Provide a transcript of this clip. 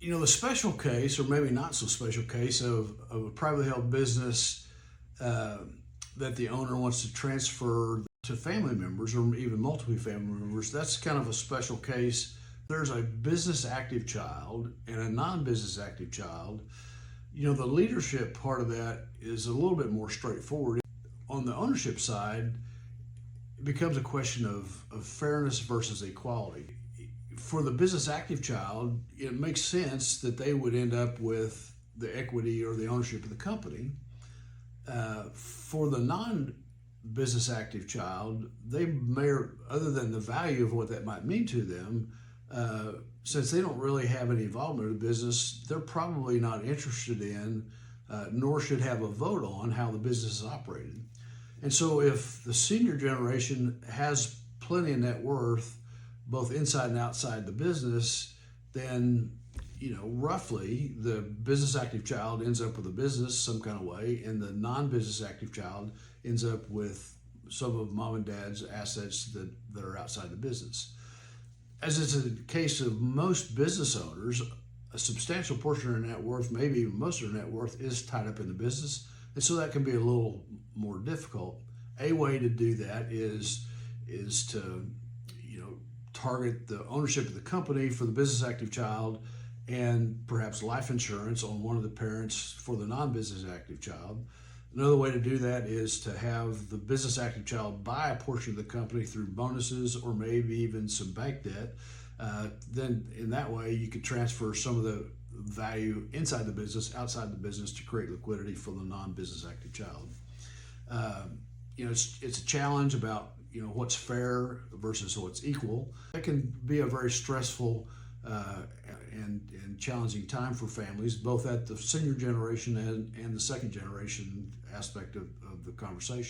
The special case, or maybe not so special case, of a privately held business uh, that the owner wants to transfer to family members or even multiple family members, that's kind of a special case. There's a business active child and a non business active child. The leadership part of that is a little bit more straightforward. On the ownership side, it becomes a question of fairness versus equality. For the business active child, it makes sense that they would end up with the equity or the ownership of the company. For the non business active child, they may, other than the value of what that might mean to them, since they don't really have any involvement in the business, they're probably not interested in, nor should have a vote on how the business is operated. And so, if the senior generation has plenty of net worth, both inside and outside the business, then roughly the business active child ends up with a business some kind of way, and the non-business active child ends up with some of mom and dad's assets that are outside the business. As is the case of most business owners, a substantial portion of their net worth, maybe even most of their net worth, is tied up in the business, and so that can be a little more difficult. A way to do that is to target the ownership of the company for the business active child, and perhaps life insurance on one of the parents for the non-business active child. Another way to do that is to have the business active child buy a portion of the company through bonuses or maybe even some bank debt. Then in that way, you could transfer some of the value inside the business, outside the business, to create liquidity for the non-business active child. It's a challenge about what's fair versus what's equal. That can be a very stressful and challenging time for families, both at the senior generation and the second generation aspect of the conversation.